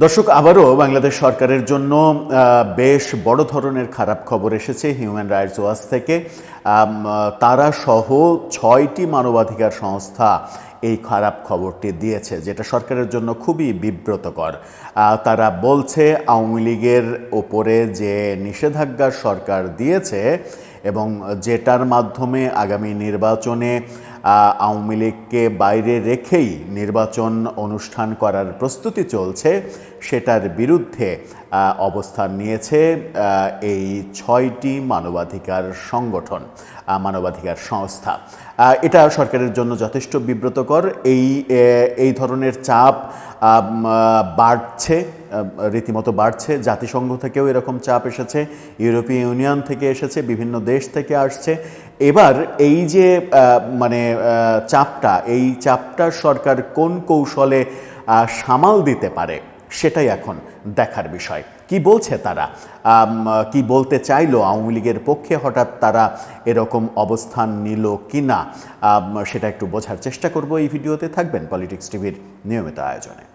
দর্শক, আবারও বাংলাদেশ সরকারের জন্য বেশ বড় ধরনের খারাপ খবর এসেছে হিউম্যান রাইটস ওয়াচ থেকে। তারা সহ 6টি মানবাধিকার সংস্থা এই খারাপ খবরটি দিয়েছে, যেটা সরকারের জন্য খুবই বিব্রতকর। তারা বলছে আওয়ামী লীগের ওপরে যে নিষেধাজ্ঞা সরকার দিয়েছে এবং যেটার মাধ্যমে আগামী নির্বাচনে আওয়ামী লীগকে বাইরে রেখেই নির্বাচন অনুষ্ঠান করার প্রস্তুতি চলছে, সেটার বিরুদ্ধে অবস্থান নিয়েছে এই 6টি মানবাধিকার সংগঠন, মানবাধিকার সংস্থা। এটা সরকারের জন্য যথেষ্ট বিব্রতকর। এই ধরনের চাপ বাড়ছে, রীতিমতো বাড়ছে। জাতিসংঘ থেকেও এরকম চাপ এসেছে, ইউরোপীয় ইউনিয়ন থেকে এসেছে, বিভিন্ন দেশ থেকে আসছে। এবার এই যে এই চাপটা সরকার কোন কৌশলে সামাল দিতে পারে, সেটাই এখন দেখার বিষয়। কি বলছে তারা, কি বলতে চাইলো আওয়ামী লীগের পক্ষে হঠাৎ তারা এরকম অবস্থান নিল কি না, সেটা একটু বোঝার চেষ্টা করব। এই ভিডিওতে থাকবেন পলিটিক্স টিভির নিয়মিত আয়োজনে।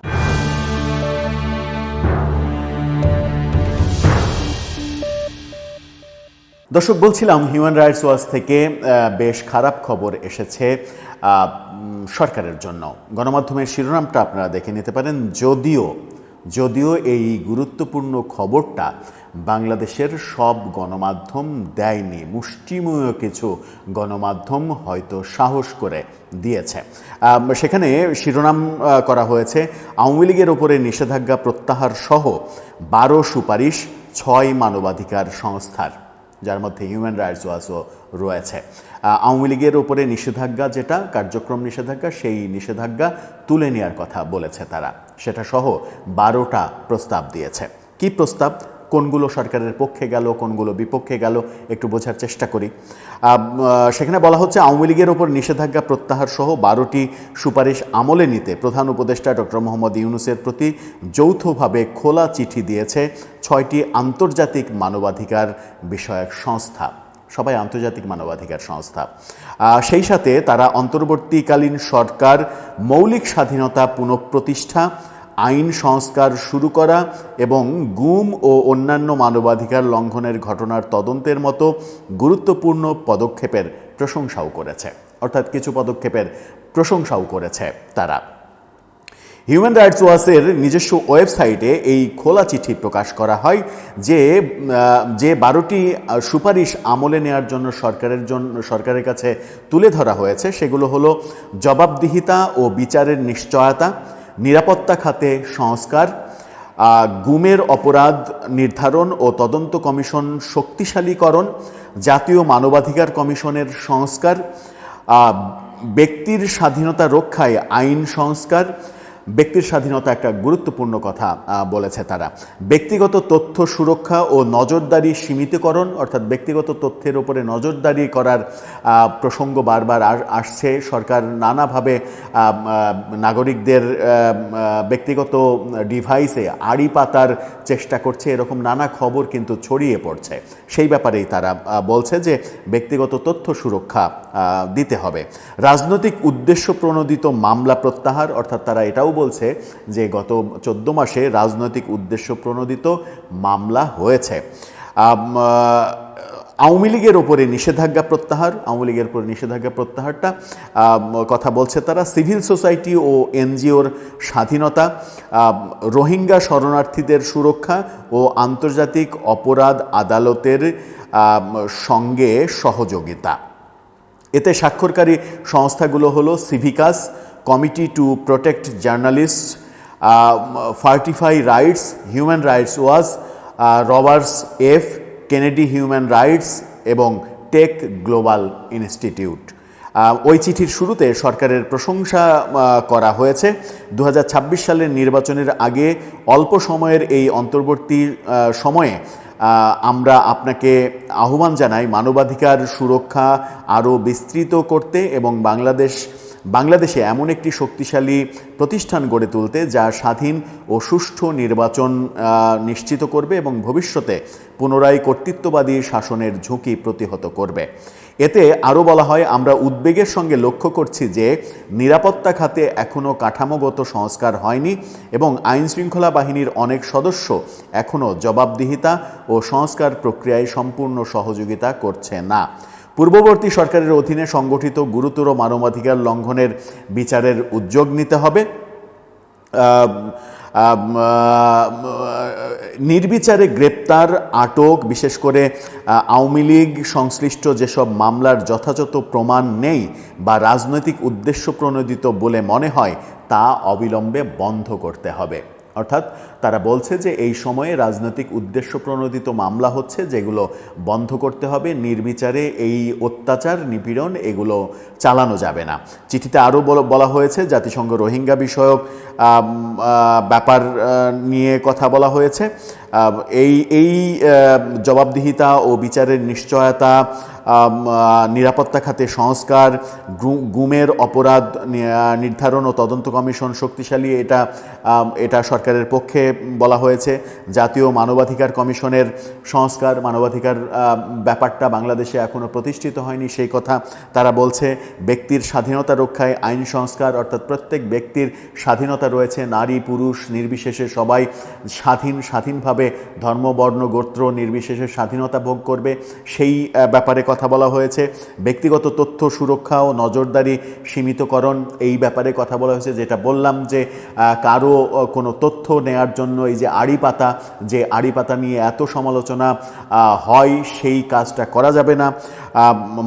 দর্শক, বলছিলাম হিউম্যান রাইটস ওয়াচ থেকে বেশ খারাপ খবর এসেছে সরকারের জন্য। গণমাধ্যমের শিরোনামটা আপনারা দেখে নিতে পারেন। যদিও এই গুরুত্বপূর্ণ খবরটা বাংলাদেশের সব গণমাধ্যম দেয়নি, মুষ্টিমেয় কিছু গণমাধ্যম হয়তো সাহস করে দিয়েছে। সেখানে শিরোনাম করা হয়েছে আওয়ামী লীগের ওপরে নিষেধাজ্ঞা প্রত্যাহার সহ 12 সুপারিশ 6 মানবাধিকার সংস্থার, যার মধ্যে হিউম্যান রাইটস ওয়াচও রয়েছে। আওয়ামী লীগের ওপরে নিষেধাজ্ঞা, যেটা কার্যক্রম নিষেধাজ্ঞা, সেই নিষেধাজ্ঞা তুলে নেওয়ার কথা বলেছে তারা। সেটা সহ 12টা প্রস্তাব দিয়েছে। কি প্রস্তাব, কোনগুলো সরকারের পক্ষে গেল, কোনগুলো বিপক্ষে গেল, একটু বোঝার চেষ্টা করি। সেখানে বলা হচ্ছে আওয়ামী লীগের ওপর নিষেধাজ্ঞা প্রত্যাহার সহ 12টি সুপারিশ আমলে নিতে প্রধান উপদেষ্টা ডক্টর মোহাম্মদ ইউনূসের প্রতি যৌথভাবে খোলা চিঠি দিয়েছে 6টি আন্তর্জাতিক মানবাধিকার বিষয়ক সংস্থা। সবাই আন্তর্জাতিক মানবাধিকার সংস্থা। সেই সাথে তারা অন্তর্বর্তীকালীন সরকার মৌলিক স্বাধীনতা পুনঃপ্রতিষ্ঠা, আইন সংস্কার শুরু করা এবং গুম ও অন্যান্য মানবাধিকার লঙ্ঘনের ঘটনার তদন্তের মতো গুরুত্বপূর্ণ পদক্ষেপের প্রশংসাও করেছে। অর্থাৎ কিছু পদক্ষেপের প্রশংসাও করেছে তারা। হিউম্যান রাইটস ওয়াচের নিজস্ব ওয়েবসাইটে এই খোলা চিঠি প্রকাশ করা হয় যে 12টি সুপারিশ আমলে নেওয়ার জন্য সরকারের কাছে তুলে ধরা হয়েছে, সেগুলো হলো জবাবদিহিতা ও বিচারের নিশ্চয়তা, নিরাপত্তা খাতে সংস্কার, গুমের অপরাধ নির্ধারণ ও তদন্ত কমিশন শক্তিশালীকরণ, জাতীয় মানবাধিকার কমিশনের সংস্কার, ব্যক্তির স্বাধীনতা রক্ষায় আইন সংস্কার। ব্যক্তির স্বাধীনতা একটা গুরুত্বপূর্ণ কথা বলেছে তারা। ব্যক্তিগত তথ্য সুরক্ষা ও নজরদারি সীমিতকরণ, অর্থাৎ ব্যক্তিগত তথ্যের উপরে নজরদারি করার প্রসঙ্গ বারবার আসছে। সরকার নানাভাবে নাগরিকদের ব্যক্তিগত ডিভাইসে আড়ি পাতার চেষ্টা করছে, এরকম নানা খবর কিন্তু ছড়িয়ে পড়ছে। সেই ব্যাপারেই তারা বলছে যে ব্যক্তিগত তথ্য সুরক্ষা দিতে হবে। রাজনৈতিক উদ্দেশ্য প্রণোদিত মামলা প্রত্যাহার, অর্থাৎ তারা এটাও বলছে যে গত 14 মাসে রাজনৈতিক উদ্দেশ্য প্রণোদিত মামলা হয়েছে। আওয়ামী লীগের ওপরে নিষেধাজ্ঞা প্রত্যাহারটা কথা বলছে তারা। সিভিল সোসাইটি ও এনজিওর স্বাধীনতা, রোহিঙ্গা শরণার্থীদের সুরক্ষা ও আন্তর্জাতিক অপরাধ আদালতের সঙ্গে সহযোগিতা। এতে স্বাক্ষরকারী সংস্থাগুলো হলো সিভিকাস, Committee to Protect Journalist, Fortify Rights, Human Rights Watch, Roberts F Kennedy Human Rights এবং টেক গ্লোবাল ইনস্টিটিউট। ওই চিঠির শুরুতে সরকারের প্রশংসা করা হয়েছে। 2026 সালের নির্বাচনের আগে অল্প সময়ের এই অন্তর্বর্তী সময়ে আমরা আপনাকে আহ্বান জানাই মানবাধিকার সুরক্ষা আরও বিস্তৃত করতে এবং বাংলাদেশে এমন একটি শক্তিশালী প্রতিষ্ঠান গড়ে তুলতে যা স্বাধীন ও সুষ্ঠু নির্বাচন নিশ্চিত করবে এবং ভবিষ্যতে পুনরায় কর্তৃত্ববাদী শাসনের ঝুঁকি প্রতিহত করবে। এতে আরও বলা হয়, আমরা উদ্বেগের সঙ্গে লক্ষ্য করছি যে নিরাপত্তা খাতে এখনও কাঠামোগত সংস্কার হয়নি এবং আইনশৃঙ্খলা বাহিনীর অনেক সদস্য এখনও জবাবদিহিতা ও সংস্কার প্রক্রিয়ায় সম্পূর্ণ সহযোগিতা করছে না। পূর্ববর্তী সরকারের অধীনে সংগঠিত গুরুতর মানবাধিকার লঙ্ঘনের বিচারের উদ্যোগ নিতে হবে। নির্বিচারে গ্রেপ্তার, আটক, বিশেষ করে আওয়ামী লীগ সংশ্লিষ্ট যেসব মামলার যথাযথ প্রমাণ নেই বা রাজনৈতিক উদ্দেশ্য প্রণোদিত বলে মনে হয় তা অবিলম্বে বন্ধ করতে হবে। অর্থাৎ তারা বলছে যে এই সময়ে রাজনৈতিক উদ্দেশ্য প্রণোদিত মামলা হচ্ছে, যেগুলো বন্ধ করতে হবে। নির্বিচারে এই অত্যাচার, নিপীড়ন এগুলো চালানো যাবে না। চিঠিতে আরও বলা হয়েছে জাতিসংঘ রোহিঙ্গা বিষয়ক ব্যাপার নিয়ে কথা বলা হয়েছে। এই জবাবদিহিতা ও বিচারের নিশ্চয়তা, নিরাপত্তা খাতে সংস্কার, গুমের অপরাধ নির্ধারণ ও তদন্ত কমিশন শক্তিশালী, এটা সরকারের পক্ষে বলা হয়েছে। জাতীয় মানবাধিকার কমিশনের সংস্কার, মানবাধিকার ব্যাপারটা বাংলাদেশে এখনও প্রতিষ্ঠিত হয়নি, সেই কথা তারা বলছে। ব্যক্তির স্বাধীনতা রক্ষায় আইন সংস্কার, অর্থাৎ প্রত্যেক ব্যক্তির স্বাধীনতা রয়েছে, নারী পুরুষ নির্বিশেষে সবাই স্বাধীনভাবে ধর্ম বর্ণ গোত্র নির্বিশেষে স্বাধীনতা ভোগ করবে, সেই ব্যাপারে কথা বলা হয়েছে। ব্যক্তিগত তথ্য সুরক্ষা ও নজরদারি সীমিতকরণ, এই ব্যাপারে কথা বলা হয়েছে। যেটা বললাম যে কারো কোনো তথ্য নেয়ার জন্য এই যে আড়ি পাতা নিয়ে এত সমালোচনা হয়, সেই কাজটা করা যাবে না।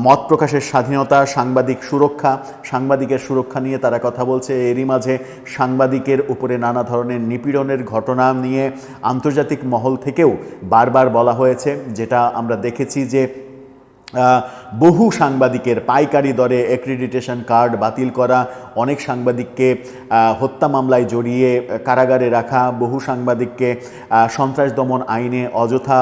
মত প্রকাশের স্বাধীনতা, সাংবাদিকের সুরক্ষা নিয়ে তারা কথা বলছে। এরই মাঝে সাংবাদিকের উপরে নানা ধরনের নিপীড়নের ঘটনা নিয়ে আন্তর্জাতিক মহল থেকেও বারবার বলা হয়েছে, যেটা আমরা দেখেছি যে বহু সাংবাদিকের পাইকারি দরে অ্যাক্রিডিটেশন কার্ড বাতিল করা, অনেক সাংবাদিককে হত্যা মামলায় জড়িয়ে কারাগারে রাখা, বহু সাংবাদিককে সন্ত্রাস দমন আইনে অযথা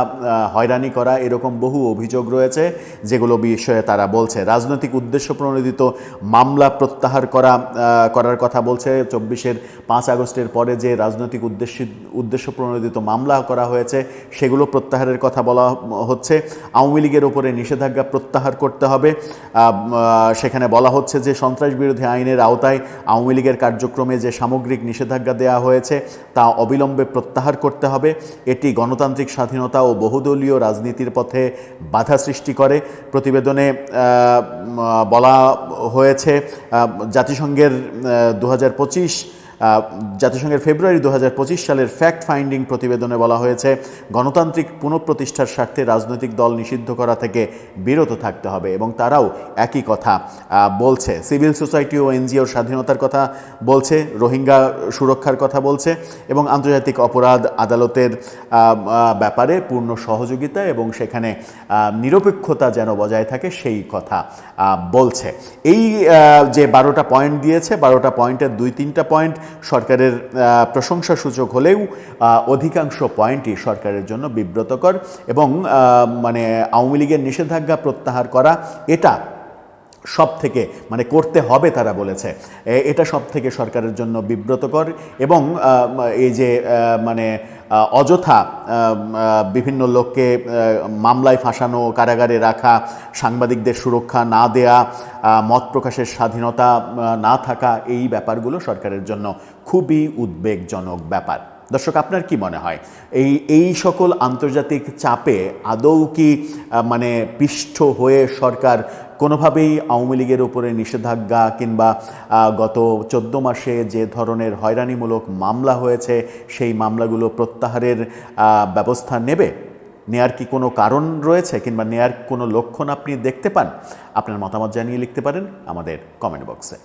হয়রানি করা, এরকম বহু অভিযোগ রয়েছে যেগুলো বিষয়ে তারা বলছে। রাজনৈতিক উদ্দেশ্য প্রণোদিত মামলা প্রত্যাহার করার কথা বলছে। 24-এর 5 আগস্টের পরে যে রাজনৈতিক উদ্দেশ্য প্রণোদিত মামলা করা হয়েছে সেগুলো প্রত্যাহারের কথা বলা হচ্ছে। আওয়ামী লীগের ওপরে নিষেধাজ্ঞা প্রত্যাহার করতে হবে। সেখানে বলা হচ্ছে যে সন্ত্রাস বিরোধী আইনের আওতায় আওয়ামী লীগের কার্যক্রমে যে সামগ্রিক নিষেধাজ্ঞা দেওয়া হয়েছে তা অবিলম্বে প্রত্যাহার করতে হবে। এটি গণতান্ত্রিক স্বাধীনতা ও বহুদলীয় রাজনীতির পথে বাধা সৃষ্টি করে। প্রতিবেদনে বলা হয়েছে জাতিসংঘের ফেব্রুয়ারি 2025 সালের ফ্যাক্ট ফাইন্ডিং প্রতিবেদনে বলা হয়েছে গণতান্ত্রিক পুনঃপ্রতিষ্ঠার স্বার্থে রাজনৈতিক দল নিষিদ্ধ করা থেকে বিরত থাকতে হবে এবং তারাও একই কথা বলছে। সিভিল সোসাইটি ও এনজিওর স্বাধীনতার কথা বলছে, রোহিঙ্গা সুরক্ষার কথা বলছে এবং আন্তর্জাতিক অপরাধ আদালতের ব্যাপারে পূর্ণ সহযোগিতা এবং সেখানে নিরপেক্ষতা যেন বজায় থাকে সেই কথা বলছে। এই যে 12টা পয়েন্ট দিয়েছে, 12টা পয়েন্টের 2-3টা পয়েন্ট সরকারের প্রশংসাসূচক হলেও অধিকাংশ পয়েন্টই সরকারের জন্য বিব্রতকর এবং আওয়ামী লীগের নিষেধাজ্ঞা প্রত্যাহার করা এটা সব থেকে করতে হবে তারা বলেছে, এটা সব থেকে সরকারের জন্য বিব্রতকর এবং এই যে অযথা বিভিন্ন লোককে মামলায় ফাঁসানো, কারাগারে রাখা, সাংবাদিকদের সুরক্ষা না দেয়া, মত প্রকাশের স্বাধীনতা না থাকা, এই ব্যাপারগুলো সরকারের জন্য খুবই উদ্বেগজনক ব্যাপার। দর্শক, আপনার কি মনে হয় এই সকল আন্তর্জাতিক চাপে আদৌ কি পিষ্ট হয়ে সরকার কোনোভাবেই আওয়ামী লীগের উপরে নিষেধাজ্ঞা কিংবা গত 14 মাসে যে ধরনের হয়রানিমূলক মামলা হয়েছে সেই মামলাগুলো প্রত্যাহারের ব্যবস্থা নেয়ার কি কোনো কারণ রয়েছে কিংবা নেয়ার কোনো লক্ষণ আপনি দেখতে পান? আপনার মতামত জানিয়ে লিখতে পারেন আমাদের কমেন্ট বক্সে।